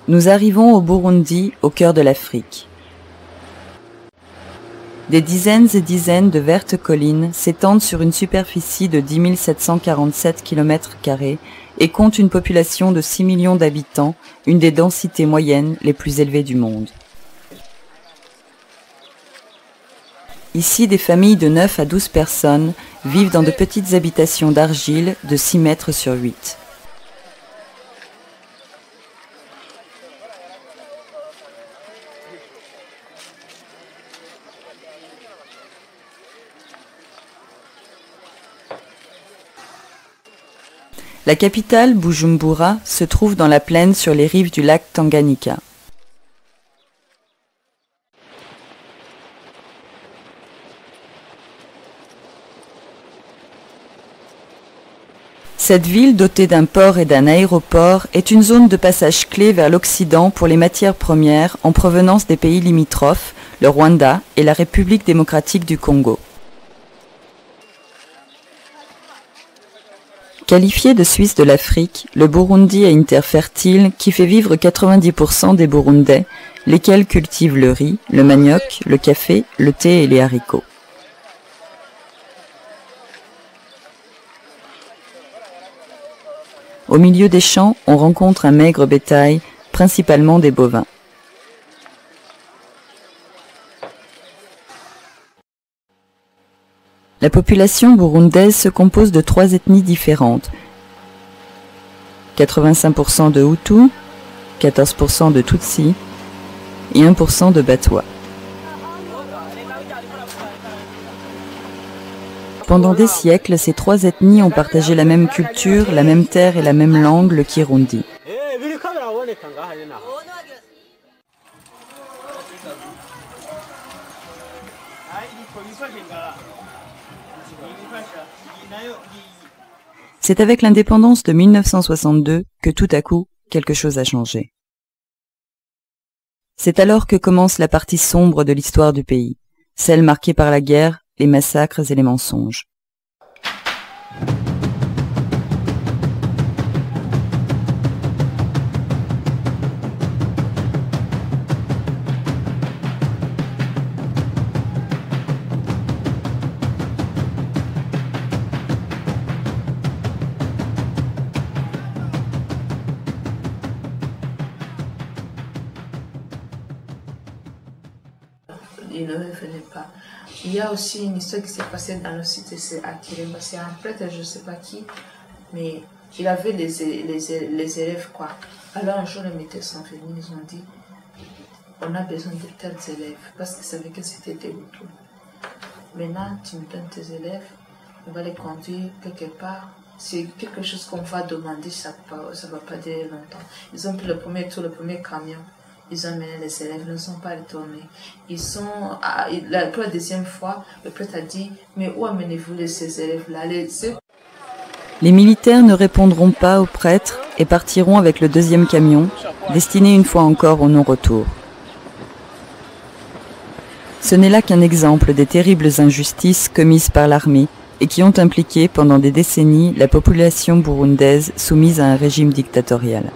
Nous arrivons au Burundi, au cœur de l'Afrique. Des dizaines et dizaines de vertes collines s'étendent sur une superficie de 10 747 km² et comptent une population de 6 millions d'habitants, une des densités moyennes les plus élevées du monde. Ici, des familles de 9 à 12 personnes vivent dans de petites habitations d'argile de 6 mètres sur 8. La capitale, Bujumbura, se trouve dans la plaine sur les rives du lac Tanganyika. Cette ville, dotée d'un port et d'un aéroport, est une zone de passage clé vers l'Occident pour les matières premières en provenance des pays limitrophes, le Rwanda et la République démocratique du Congo. Qualifié de Suisse de l'Afrique, le Burundi a une terre fertile qui fait vivre 90% des Burundais, lesquels cultivent le riz, le manioc, le café, le thé et les haricots. Au milieu des champs, on rencontre un maigre bétail, principalement des bovins. La population burundaise se compose de 3 ethnies différentes. 85% de Hutus, 14% de Tutsis et 1% de Batwa. Pendant des siècles, ces 3 ethnies ont partagé la même culture, la même terre et la même langue, le Kirundi. C'est avec l'indépendance de 1962 que tout à coup, quelque chose a changé. C'est alors que commence la partie sombre de l'histoire du pays, celle marquée par la guerre, les massacres et les mensonges. Il ne revenait pas. Il y a aussi une histoire qui s'est passée dans le site à Kiremba. C'est un prêtre, je ne sais pas qui, mais il avait les élèves, quoi. Alors un jour, les médecins sont venus, ils ont dit on a besoin de tels élèves, parce qu'ils savaient que c'était des Hutus. Maintenant, tu me donnes tes élèves, on va les conduire quelque part. C'est quelque chose qu'on va demander, ça ne va pas durer longtemps. Ils ont pris le premier tour, le premier camion. Ils ont amené les élèves, ils ne sont pas retournés. Pour la deuxième fois, le prêtre a dit, mais où amenez-vous ces élèves-là? Les militaires ne répondront pas aux prêtres et partiront avec le deuxième camion, destiné une fois encore au non-retour. Ce n'est là qu'un exemple des terribles injustices commises par l'armée et qui ont impliqué pendant des décennies la population burundaise soumise à un régime dictatorial.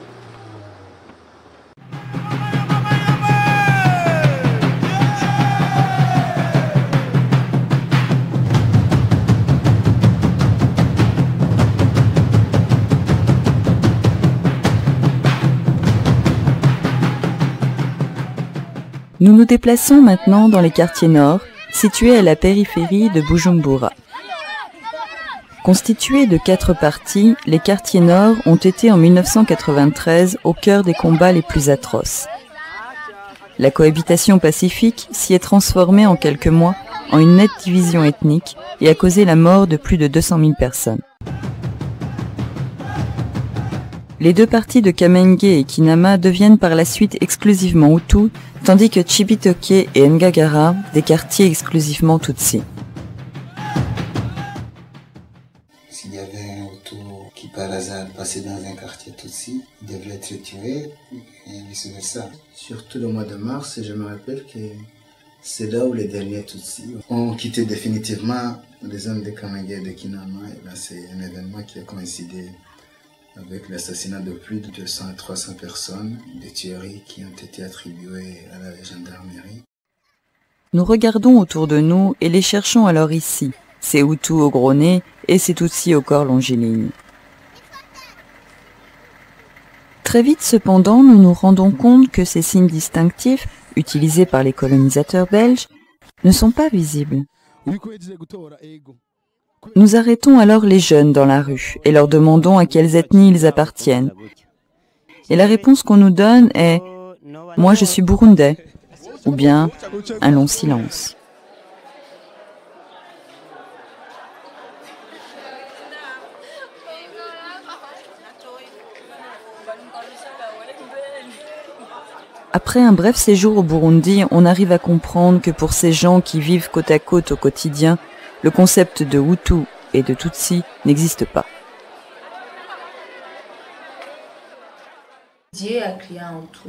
Nous nous déplaçons maintenant dans les quartiers nord, situés à la périphérie de Bujumbura. Constitués de 4 parties, les quartiers nord ont été en 1993 au cœur des combats les plus atroces. La cohabitation pacifique s'y est transformée en quelques mois en une nette division ethnique et a causé la mort de plus de 200 000 personnes. Les 2 parties de Kamenge et Kinama deviennent par la suite exclusivement Hutu, tandis que Chibitoke et Ngagara, des quartiers exclusivement Tutsi. S'il y avait un Hutu qui par hasard passait dans un quartier Tutsi, il devait être tué et vice-versa. Surtout le mois de mars, je me rappelle que c'est là où les derniers Tutsis ont quitté définitivement les zones de Kamenge et de Kinama. Et là, c'est un événement qui a coïncidé avec l'assassinat de plus de 200 à 300 personnes, des tueries qui ont été attribuées à la gendarmerie. Nous regardons autour de nous et les cherchons alors ici, ces Hutus au gros nez et ces Tutsis au corps longiligne. Très vite cependant, nous nous rendons compte que ces signes distinctifs, utilisés par les colonisateurs belges, ne sont pas visibles. Nous arrêtons alors les jeunes dans la rue et leur demandons à quelles ethnies ils appartiennent. Et la réponse qu'on nous donne est « Moi je suis burundais » ou bien un long silence. Après un bref séjour au Burundi, on arrive à comprendre que pour ces gens qui vivent côte à côte au quotidien, le concept de Hutu et de Tutsi n'existe pas. Dieu a créé un Hutu,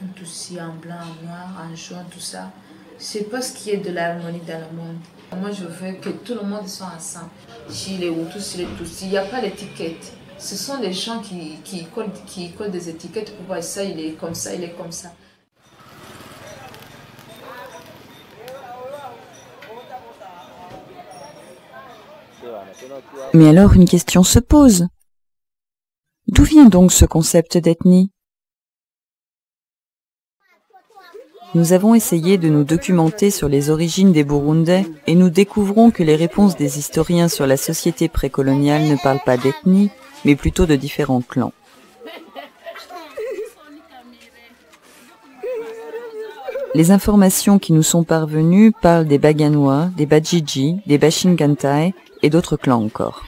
un Tutsi, un blanc, un noir, un jaune, tout ça. C'est parce qu'il y a de l'harmonie dans le monde. Moi, je veux que tout le monde soit ensemble. Si les Hutus, si les Tutsis, il n'y a pas d'étiquette. Ce sont des gens qui collent des étiquettes pour voir ça, il est comme ça, il est comme ça. Mais alors une question se pose. D'où vient donc ce concept d'ethnie? Nous avons essayé de nous documenter sur les origines des Burundais et nous découvrons que les réponses des historiens sur la société précoloniale ne parlent pas d'ethnie, mais plutôt de différents clans. Les informations qui nous sont parvenues parlent des Baganois, des Bajiji, des Bashingantae et d'autres clans encore.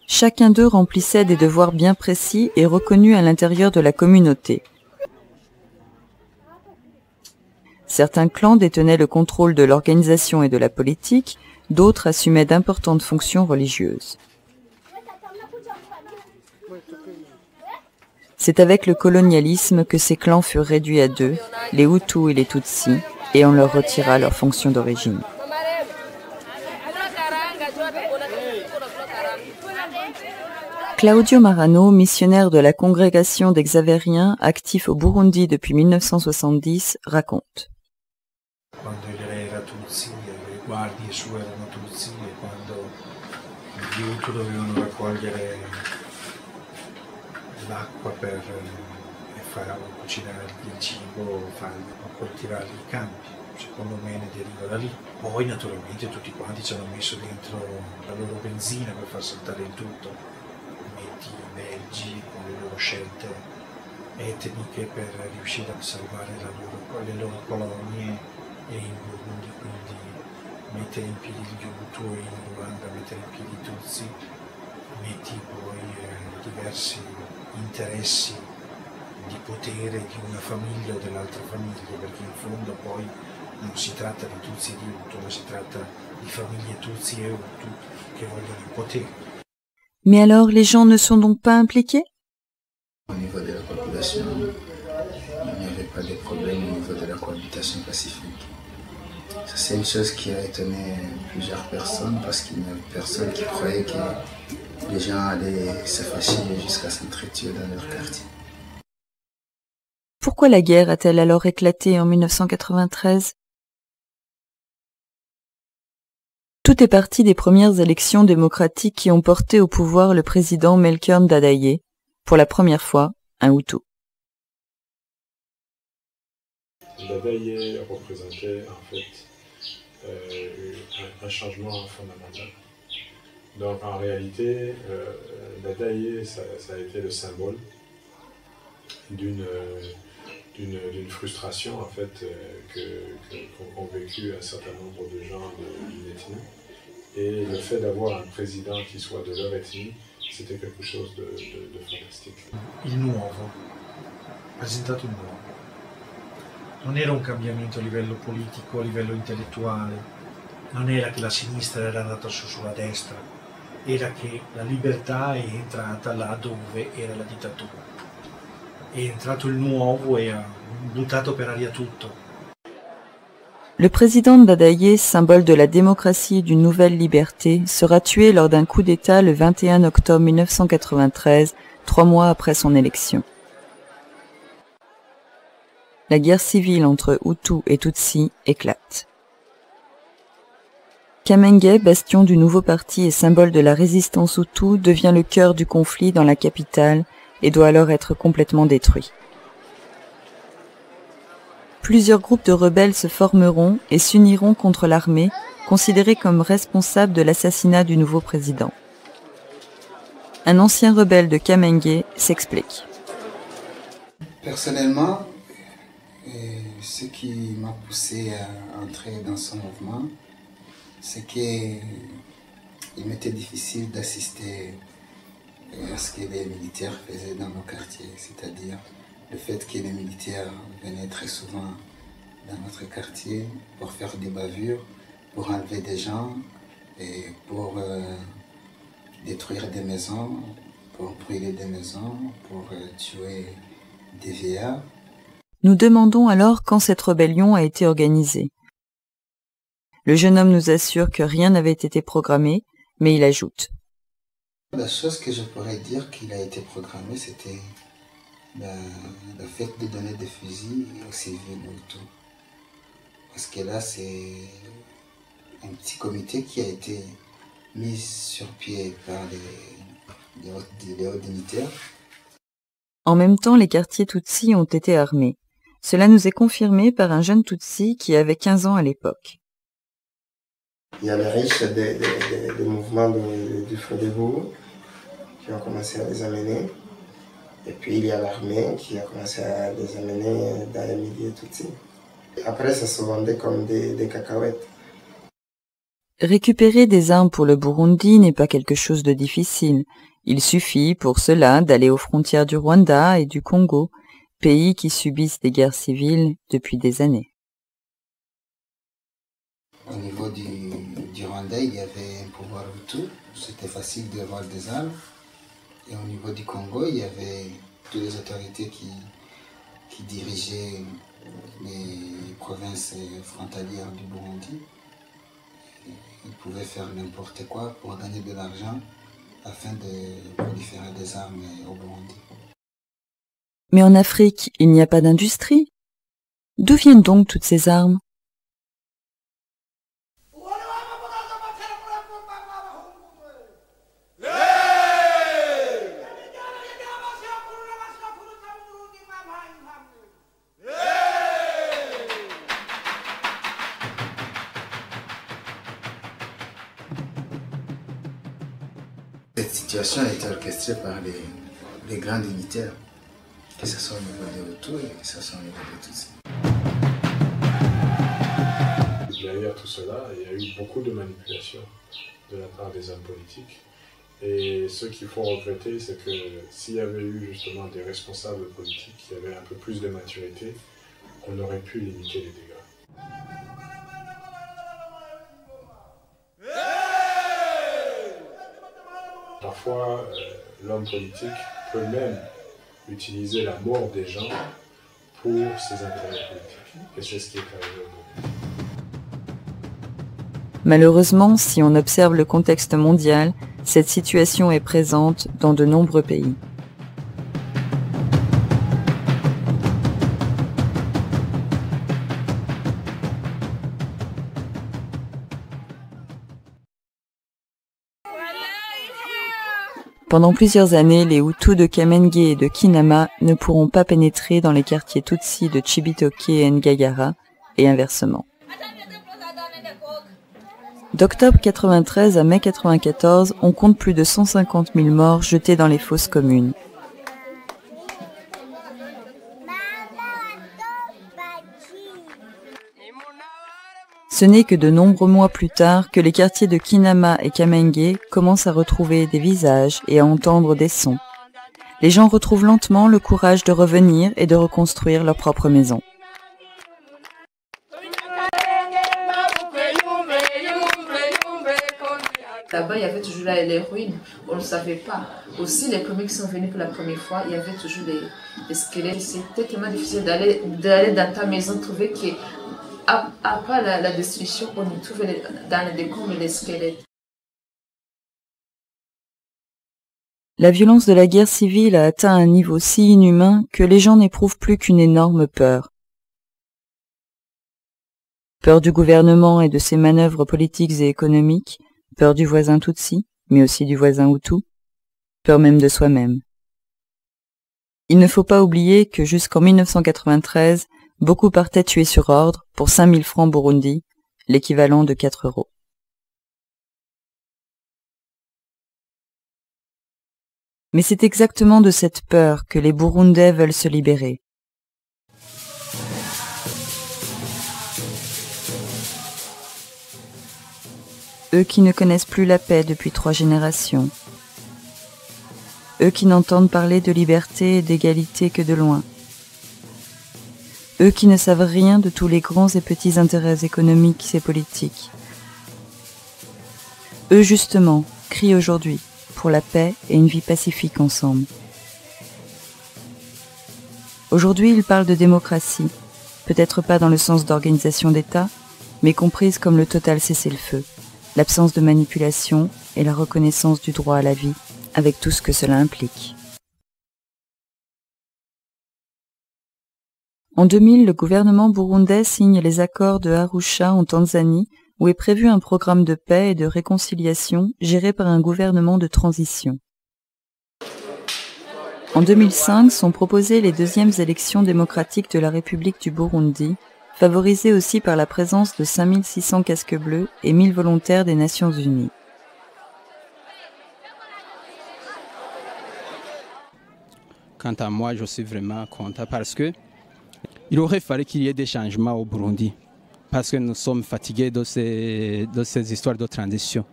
Chacun d'eux remplissait des devoirs bien précis et reconnus à l'intérieur de la communauté. Certains clans détenaient le contrôle de l'organisation et de la politique, d'autres assumaient d'importantes fonctions religieuses. C'est avec le colonialisme que ces clans furent réduits à 2, les Hutus et les Tutsis, et on leur retira leur fonction d'origine. Claudio Marano, missionnaire de la congrégation des Xavériens, actif au Burundi depuis 1970, raconte. Quando lei era Tutsi, le guardie sue erano Tutsi e quando gli Hutu dovevano raccogliere l'acqua per cucinare il cibo o coltivare i campi. Secondo me ne deriva da lì. Poi naturalmente tutti quanti ci hanno messo dentro la loro benzina per far saltare il tutto. Metti i belgi con le loro scelte etniche per riuscire a salvare le loro colonie e in Burundi, quindi mettere in piedi gli Hutu e in Ruanda mettere in piedi i Tutsi, metti poi diversi interessi di potere di una famiglia o dell'altra famiglia, perché in fondo poi non si tratta di Tutsi e di Hutu, ma si tratta di famiglie Tutsi e Hutu che vogliono il potere. Mais alors les gens ne sont donc pas impliqués? Au niveau de la population, il n'y avait pas de problème au niveau de la cohabitation pacifique. Ça, c'est une chose qui a étonné plusieurs personnes parce qu'il y avait personne qui croyait que les gens allaient se fâcher jusqu'à s'entretuer dans leur quartier. Pourquoi la guerre a-t-elle alors éclaté en 1993? Tout est parti des premières élections démocratiques qui ont porté au pouvoir le président Melchior Ndadaye, pour la première fois un Hutu. Dadaye représentait en fait un changement fondamental. Donc en réalité, Dadaye, ça a été le symbole d'une frustration en fait qu'ont vécu un certain nombre de gens d'une ethnie. Et le fait d'avoir un président qui soit de leur ethnie, c'était quelque chose de fantastique. Il nuovo, presentato il nuovo. Non era un cambiamento a livello politico, a livello intellettuale, non era che la sinistra era andata su sulla destra, era che la libertà è entrata là dove era la dittatura. È entrato il nuovo e ha buttato per aria tutto. Le président Dadaye, symbole de la démocratie et d'une nouvelle liberté, sera tué lors d'un coup d'État le 21 octobre 1993, 3 mois après son élection. La guerre civile entre Hutus et Tutsis éclate. Kamenge, bastion du nouveau parti et symbole de la résistance Hutu, devient le cœur du conflit dans la capitale et doit alors être complètement détruit. Plusieurs groupes de rebelles se formeront et s'uniront contre l'armée, considérée comme responsable de l'assassinat du nouveau président. Un ancien rebelle de Kamenge s'explique. Personnellement, ce qui m'a poussé à entrer dans ce mouvement, c'est qu'il m'était difficile d'assister à ce que les militaires faisaient dans nos quartiers, c'est-à-dire le fait que les militaires venaient très souvent dans notre quartier pour faire des bavures, pour enlever des gens et pour détruire des maisons, pour brûler des maisons, pour tuer des vieillards. Nous demandons alors quand cette rébellion a été organisée. Le jeune homme nous assure que rien n'avait été programmé, mais il ajoute. La chose que je pourrais dire qu'il a été programmé, c'était le fait de donner des fusils aux civils Hutus. Parce que là, c'est un petit comité qui a été mis sur pied par les hauts dignitaires. En même temps, les quartiers Tutsis ont été armés. Cela nous est confirmé par un jeune Tutsi qui avait 15 ans à l'époque. Il y a les riches des mouvements du Front debout qui ont commencé à les amener. Et puis il y a l'armée qui a commencé à les amener dans les milieux Tutsis. Après, ça se vendait comme des cacahuètes. Récupérer des armes pour le Burundi n'est pas quelque chose de difficile. Il suffit pour cela d'aller aux frontières du Rwanda et du Congo, pays qui subissent des guerres civiles depuis des années. Au niveau du Rwanda, il y avait un pouvoir Hutu, c'était facile d'avoir des armes. Et au niveau du Congo, il y avait toutes les autorités qui dirigeaient les provinces frontalières du Burundi. Ils pouvaient faire n'importe quoi pour gagner de l'argent afin de proliférer des armes au Burundi. Mais en Afrique, il n'y a pas d'industrie. D'où viennent donc toutes ces armes ? Cette situation a été orchestrée par les grands dignitaires, que ce soit au niveau des Hutus et que ce soit au niveau des Tutsis. Derrière tout cela, il y a eu beaucoup de manipulations de la part des hommes politiques. Et ce qu'il faut regretter, c'est que s'il y avait eu justement des responsables politiques qui avaient un peu plus de maturité, on aurait pu limiter les dégâts. Parfois, l'homme politique peut même utiliser la mort des gens pour ses intérêts politiques. Et c'est ce qui est arrivé au Burundi. Malheureusement, si on observe le contexte mondial, cette situation est présente dans de nombreux pays. Pendant plusieurs années, les Hutus de Kamenge et de Kinama ne pourront pas pénétrer dans les quartiers Tutsi de Chibitoke et Ngagara, et inversement. D'octobre 93 à mai 94, on compte plus de 150 000 morts jetés dans les fosses communes. Ce n'est que de nombreux mois plus tard que les quartiers de Kinama et Kamenge commencent à retrouver des visages et à entendre des sons. Les gens retrouvent lentement le courage de revenir et de reconstruire leur propre maison. Là-bas, il y avait toujours les ruines, on ne savait pas. Aussi, les premiers qui sont venus pour la première fois, il y avait toujours des squelettes. C'était tellement difficile d'aller dans ta maison, trouver que, à part la destruction, on y trouvait dans les décombres les squelettes. La violence de la guerre civile a atteint un niveau si inhumain que les gens n'éprouvent plus qu'une énorme peur. Peur du gouvernement et de ses manœuvres politiques et économiques, peur du voisin Tutsi, mais aussi du voisin Hutu, peur même de soi-même. Il ne faut pas oublier que jusqu'en 1993, beaucoup partaient tués sur ordre pour 5 000 francs Burundi, l'équivalent de 4 €. Mais c'est exactement de cette peur que les Burundais veulent se libérer. Eux qui ne connaissent plus la paix depuis 3 générations. Eux qui n'entendent parler de liberté et d'égalité que de loin. Eux qui ne savent rien de tous les grands et petits intérêts économiques et politiques. Eux justement crient aujourd'hui pour la paix et une vie pacifique ensemble. Aujourd'hui, ils parlent de démocratie, peut-être pas dans le sens d'organisation d'État, mais comprise comme le total cessez-le-feu, l'absence de manipulation et la reconnaissance du droit à la vie, avec tout ce que cela implique. En 2000, le gouvernement burundais signe les accords de Arusha en Tanzanie, où est prévu un programme de paix et de réconciliation géré par un gouvernement de transition. En 2005 sont proposées les deuxièmes élections démocratiques de la République du Burundi, favorisées aussi par la présence de 5600 casques bleus et 1000 volontaires des Nations Unies. Quant à moi, je suis vraiment content parce que il aurait fallu qu'il y ait des changements au Burundi. Parce que nous sommes fatigués de ces histoires de transition.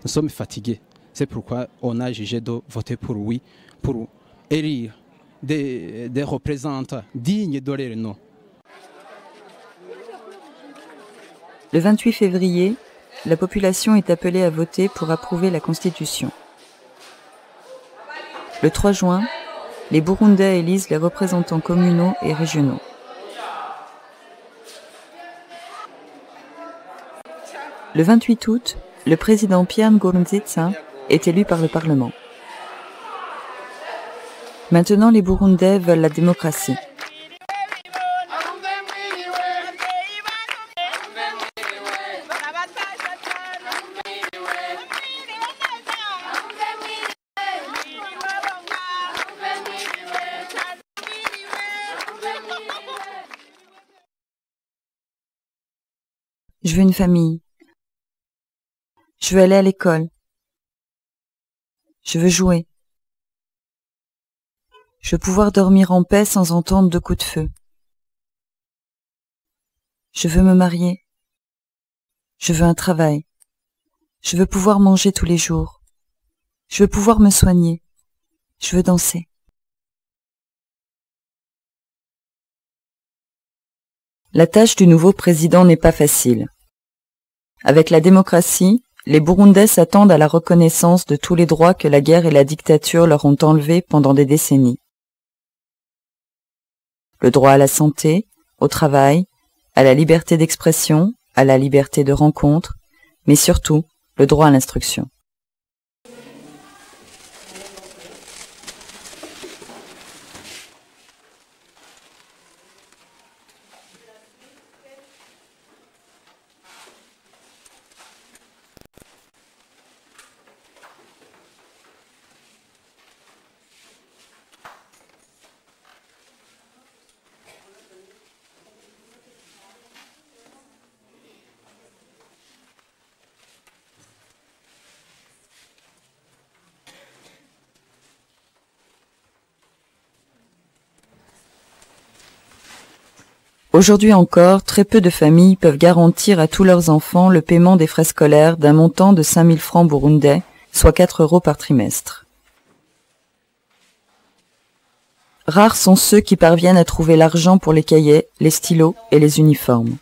Nous sommes fatigués. C'est pourquoi on a jugé de voter pour oui, pour élire des représentants dignes de leur nom. Le 28 février, la population est appelée à voter pour approuver la Constitution. Le 3 juin, les Burundais élisent les représentants communaux et régionaux. Le 28 août, le président Pierre Nkurunziza est élu par le Parlement. Maintenant, les Burundais veulent la démocratie. Je veux une famille. Je veux aller à l'école. Je veux jouer. Je veux pouvoir dormir en paix sans entendre de coups de feu. Je veux me marier. Je veux un travail. Je veux pouvoir manger tous les jours. Je veux pouvoir me soigner. Je veux danser. La tâche du nouveau président n'est pas facile. Avec la démocratie, les Burundais s'attendent à la reconnaissance de tous les droits que la guerre et la dictature leur ont enlevés pendant des décennies. Le droit à la santé, au travail, à la liberté d'expression, à la liberté de rencontre, mais surtout le droit à l'instruction. Aujourd'hui encore, très peu de familles peuvent garantir à tous leurs enfants le paiement des frais scolaires d'un montant de 5 000 francs burundais, soit 4 € par trimestre. Rares sont ceux qui parviennent à trouver l'argent pour les cahiers, les stylos et les uniformes.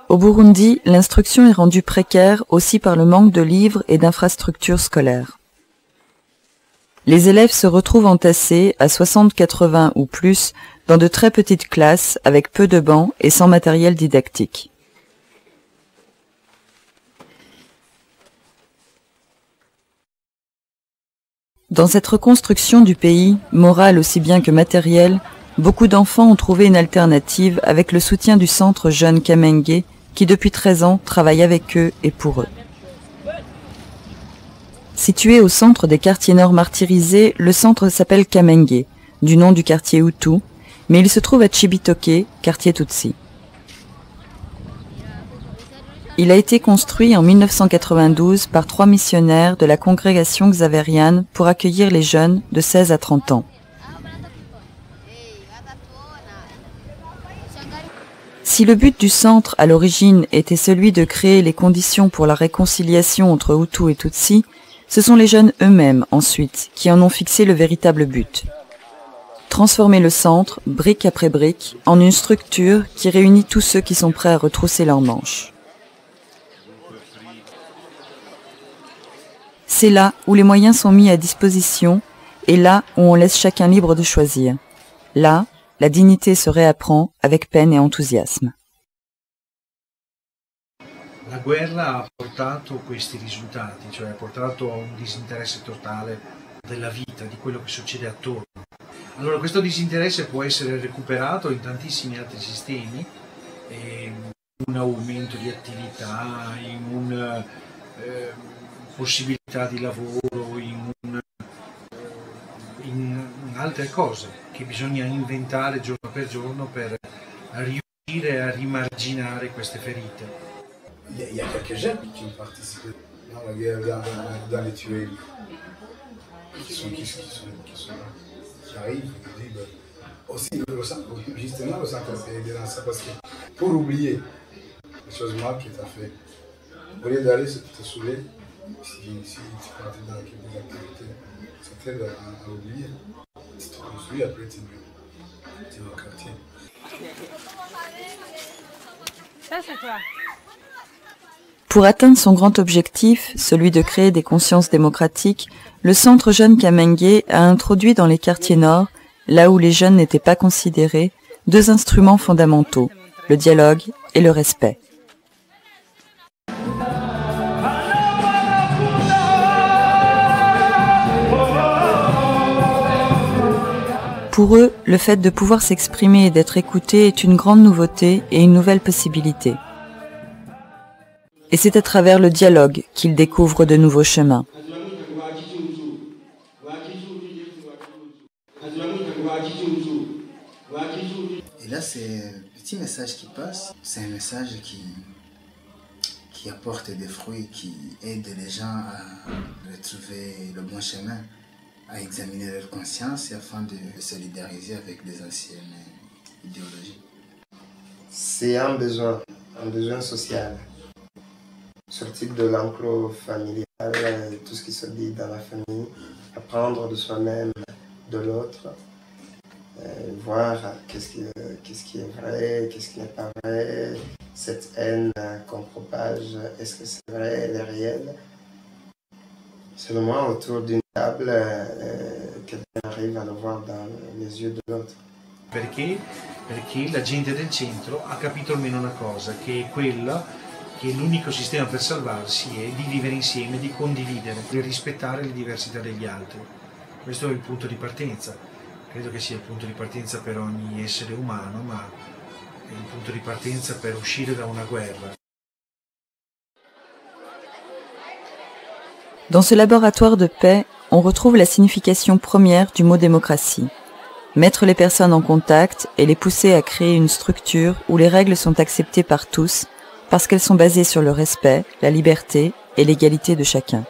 Au Burundi, l'instruction est rendue précaire aussi par le manque de livres et d'infrastructures scolaires. Les élèves se retrouvent entassés à 60-80 ou plus dans de très petites classes avec peu de bancs et sans matériel didactique. Dans cette reconstruction du pays, morale aussi bien que matérielle, beaucoup d'enfants ont trouvé une alternative avec le soutien du centre Jeune Kamenge qui depuis 13 ans travaille avec eux et pour eux. Situé au centre des quartiers nord martyrisés, le centre s'appelle Kamenge, du nom du quartier Hutu, mais il se trouve à Chibitoke, quartier Tutsi. Il a été construit en 1992 par 3 missionnaires de la congrégation xavériane pour accueillir les jeunes de 16 à 30 ans. Si le but du centre à l'origine était celui de créer les conditions pour la réconciliation entre Hutu et Tutsi, ce sont les jeunes eux-mêmes ensuite qui en ont fixé le véritable but. Transformer le centre, brique après brique, en une structure qui réunit tous ceux qui sont prêts à retrousser leurs manches. C'est là où les moyens sont mis à disposition et là où on laisse chacun libre de choisir. Là, la dignité se réapprend avec peine et enthousiasme. La guerra ha portato questi risultati, cioè ha portato a un disinteresse totale della vita, di quello che succede attorno. Allora questo disinteresse può essere recuperato in tantissimi altri sistemi, in un aumento di attività, in una possibilità di lavoro, in altre cose che bisogna inventare giorno per giorno per riuscire a rimarginare queste ferite. Il y a quelques jeunes qui ont participé dans la guerre, dans les tueries, qui arrivent, qui disent aussi justement le centre est dans ça parce que pour oublier les choses mal que tu as fait, au lieu d'aller te saouler, si tu partais dans quelques activités, ça t'aide à oublier. Tu te construis, après tu vas au quartier. Ça c'est toi. Pour atteindre son grand objectif, celui de créer des consciences démocratiques, le Centre Jeune Kamenge a introduit dans les quartiers nord, là où les jeunes n'étaient pas considérés, 2 instruments fondamentaux, le dialogue et le respect. Pour eux, le fait de pouvoir s'exprimer et d'être écouté est une grande nouveauté et une nouvelle possibilité. Et c'est à travers le dialogue qu'ils découvrent de nouveaux chemins. Et là, c'est un petit message qui passe. C'est un message qui apporte des fruits, qui aide les gens à retrouver le bon chemin, à examiner leur conscience et afin de solidariser avec les anciennes idéologies. C'est un besoin social. Sortir de l'enclos familial, tout ce qui se dit dans la famille, apprendre de soi-même, de l'autre, voir qu'est-ce qui est vrai, qu'est-ce qui n'est pas vrai, cette haine qu'on propage, est-ce que c'est vrai, elle est réelle. Selon moi, autour d'une table, quelqu'un arrive à le voir dans les yeux de l'autre. Perché la gente del centro ha capito almeno una cosa, che è quella che l'unico sistema per salvarsi è di vivere insieme, di condividere, di rispettare le diversità degli altri. Questo è il punto di partenza. Credo che sia il punto di partenza per ogni essere umano, ma è il punto di partenza per uscire da una guerra. Dans ce laboratoire de paix, on retrouve la signification première du mot démocratie. Mettre les personnes en contact et les pousser à créer une structure où les règles sont acceptées par tous, parce qu'elles sont basées sur le respect, la liberté et l'égalité de chacun.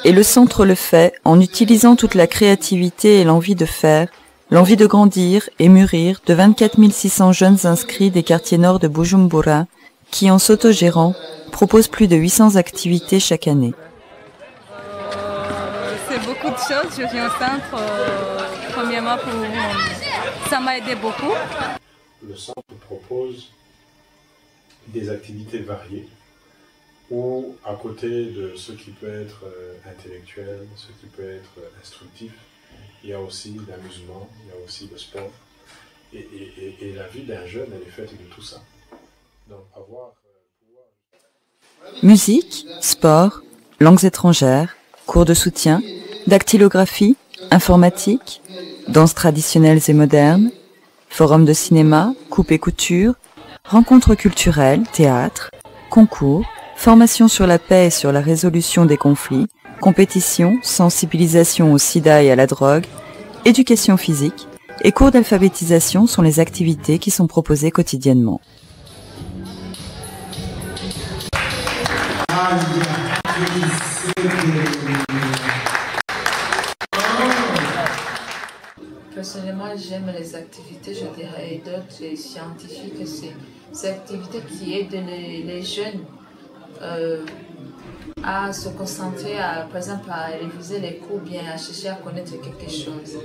Et le centre le fait en utilisant toute la créativité et l'envie de faire, l'envie de grandir et mûrir de 24 600 jeunes inscrits des quartiers nord de Bujumbura qui, en s'autogérant, proposent plus de 800 activités chaque année. C'est beaucoup de choses. Je viens au centre, premièrement, ça m'a aidé beaucoup. Le centre propose des activités variées où, à côté de ce qui peut être intellectuel, ce qui peut être instructif, il y a aussi l'amusement, il y a aussi le sport. Et la vie d'un jeune, elle est faite de tout ça. Donc, Musique, sport, langues étrangères, cours de soutien, dactylographie, informatique, danses traditionnelles et modernes, forum de cinéma, coupe et couture, rencontres culturelles, théâtre, concours, formation sur la paix et sur la résolution des conflits, compétition, sensibilisation au sida et à la drogue, éducation physique et cours d'alphabétisation sont les activités qui sont proposées quotidiennement. Personnellement, j'aime les activités, je dirais, d'autres scientifiques. C'est ces activités qui aident les jeunes à se concentrer, par exemple, à réviser les cours, bien à chercher à connaître quelque chose.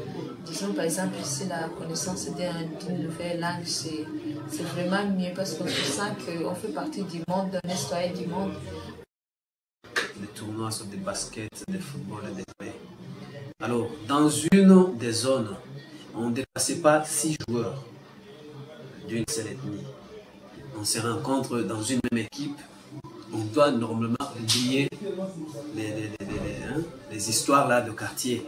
Disons, par exemple, ici, la connaissance d'une nouvelle langue, c'est vraiment mieux parce qu'on se sent qu'on fait partie du monde, on est citoyen du monde. Des tournois sur des baskets, des footballs et des play. Alors, dans une des zones, on ne dépassait pas 6 joueurs d'une seule ethnie. On se rencontre dans une même équipe. On doit normalement oublier les histoires là de quartier.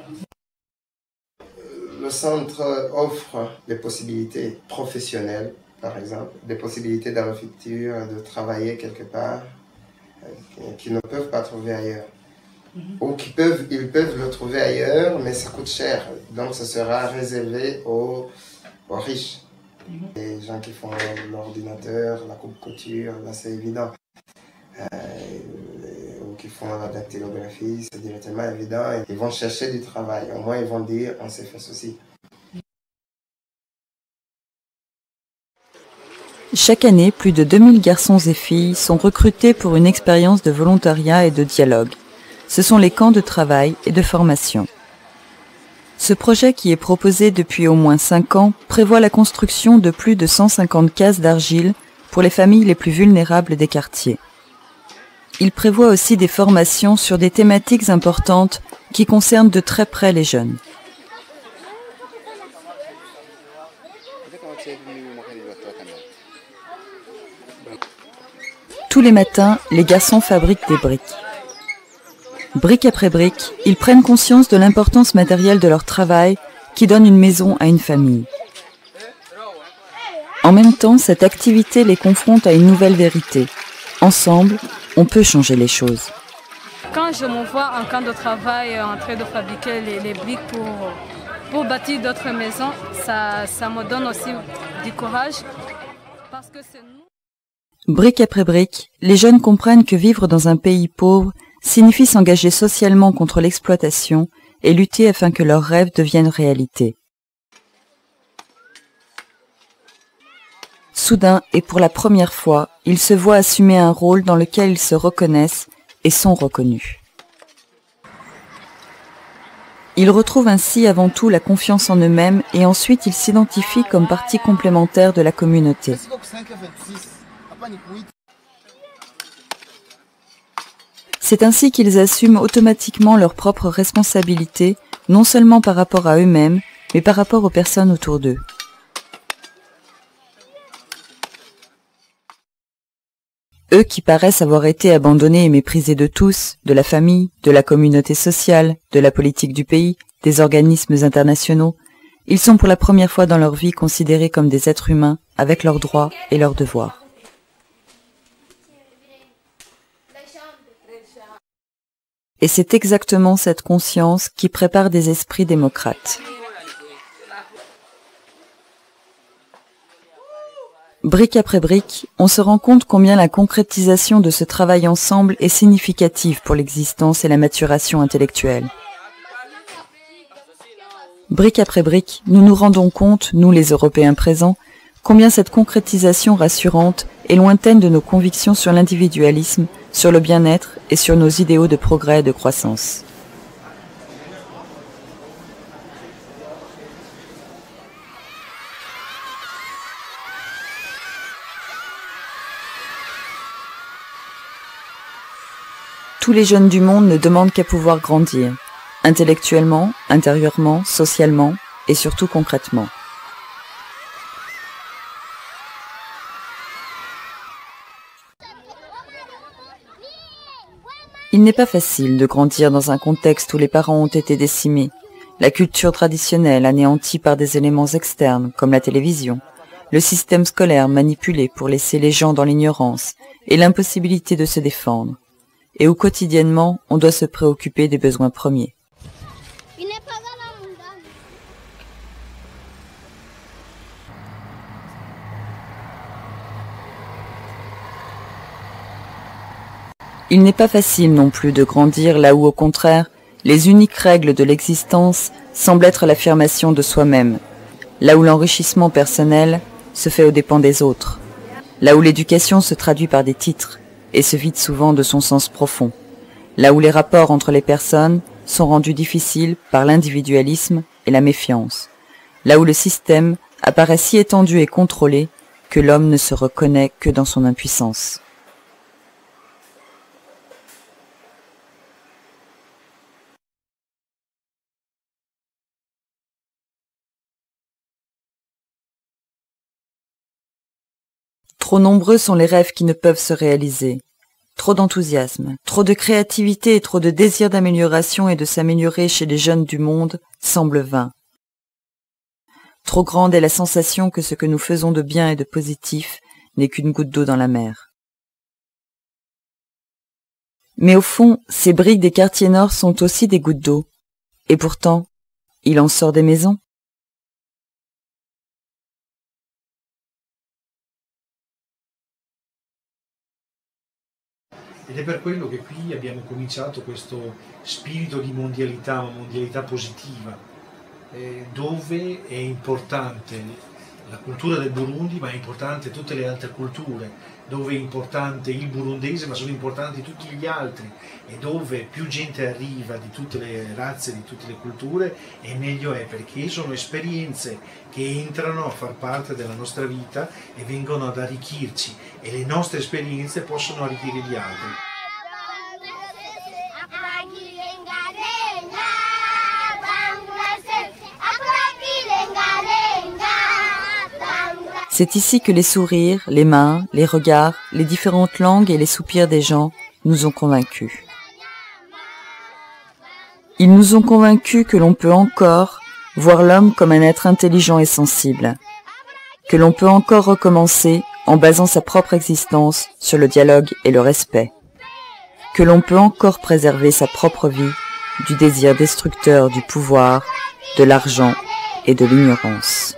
Le centre offre des possibilités professionnelles, par exemple, des possibilités dans le futur de travailler quelque part qu'ils ne peuvent pas trouver ailleurs. Ou ils peuvent le trouver ailleurs, mais ça coûte cher. Donc ce sera réservé aux riches. Les gens qui font l'ordinateur, la coupe-couture, là c'est évident. Ou qui font la dactylographie, c'est directement évident. Ils vont chercher du travail. Au moins ils vont dire on sait faire ceci. Chaque année, plus de 2000 garçons et filles sont recrutés pour une expérience de volontariat et de dialogue. Ce sont les camps de travail et de formation. Ce projet, qui est proposé depuis au moins 5 ans, prévoit la construction de plus de 150 cases d'argile pour les familles les plus vulnérables des quartiers. Il prévoit aussi des formations sur des thématiques importantes qui concernent de très près les jeunes. Tous les matins, les garçons fabriquent des briques. Brique après brique, ils prennent conscience de l'importance matérielle de leur travail qui donne une maison à une famille. En même temps, cette activité les confronte à une nouvelle vérité. Ensemble, on peut changer les choses. Quand je me vois en camp de travail en train de fabriquer les briques pour bâtir d'autres maisons, ça me donne aussi du courage. Parce que c'est nous. Brique après brique, les jeunes comprennent que vivre dans un pays pauvre signifie s'engager socialement contre l'exploitation et lutter afin que leurs rêves deviennent réalité. Soudain, et pour la première fois, ils se voient assumer un rôle dans lequel ils se reconnaissent et sont reconnus. Ils retrouvent ainsi avant tout la confiance en eux-mêmes et ensuite ils s'identifient comme partie complémentaire de la communauté. C'est ainsi qu'ils assument automatiquement leurs propres responsabilités, non seulement par rapport à eux-mêmes, mais par rapport aux personnes autour d'eux. Eux qui paraissent avoir été abandonnés et méprisés de tous, de la famille, de la communauté sociale, de la politique du pays, des organismes internationaux, ils sont pour la première fois dans leur vie considérés comme des êtres humains, avec leurs droits et leurs devoirs. Et c'est exactement cette conscience qui prépare des esprits démocrates. Brique après brique, on se rend compte combien la concrétisation de ce travail ensemble est significative pour l'existence et la maturation intellectuelle. Brique après brique, nous nous rendons compte, nous les Européens présents, combien cette concrétisation rassurante est lointaine de nos convictions sur l'individualisme, sur le bien-être et sur nos idéaux de progrès et de croissance. Tous les jeunes du monde ne demandent qu'à pouvoir grandir, intellectuellement, intérieurement, socialement et surtout concrètement. Il n'est pas facile de grandir dans un contexte où les parents ont été décimés, la culture traditionnelle anéantie par des éléments externes comme la télévision, le système scolaire manipulé pour laisser les gens dans l'ignorance et l'impossibilité de se défendre, et où quotidiennement on doit se préoccuper des besoins premiers. Il n'est pas facile non plus de grandir là où, au contraire, les uniques règles de l'existence semblent être l'affirmation de soi-même, là où l'enrichissement personnel se fait aux dépens des autres, là où l'éducation se traduit par des titres et se vide souvent de son sens profond, là où les rapports entre les personnes sont rendus difficiles par l'individualisme et la méfiance, là où le système apparaît si étendu et contrôlé que l'homme ne se reconnaît que dans son impuissance. Trop nombreux sont les rêves qui ne peuvent se réaliser. Trop d'enthousiasme, trop de créativité et trop de désir d'amélioration et de s'améliorer chez les jeunes du monde semblent vains. Trop grande est la sensation que ce que nous faisons de bien et de positif n'est qu'une goutte d'eau dans la mer. Mais au fond, ces briques des quartiers nord sont aussi des gouttes d'eau. Et pourtant, il en sort des maisons. Ed è per quello che qui abbiamo cominciato questo spirito di mondialità, una mondialità positiva, dove è importante la cultura del Burundi, ma è importante tutte le altre culture, dove è importante il burundese, ma sono importanti tutti gli altri, e dove più gente arriva di tutte le razze, di tutte le culture, e meglio è, perché sono esperienze che entrano a far parte della nostra vita e vengono ad arricchirci, e le nostre esperienze possono arricchire gli altri. C'est ici que les sourires, les mains, les regards, les différentes langues et les soupirs des gens nous ont convaincus. Ils nous ont convaincus que l'on peut encore voir l'homme comme un être intelligent et sensible, que l'on peut encore recommencer en basant sa propre existence sur le dialogue et le respect, que l'on peut encore préserver sa propre vie du désir destructeur du pouvoir, de l'argent et de l'ignorance.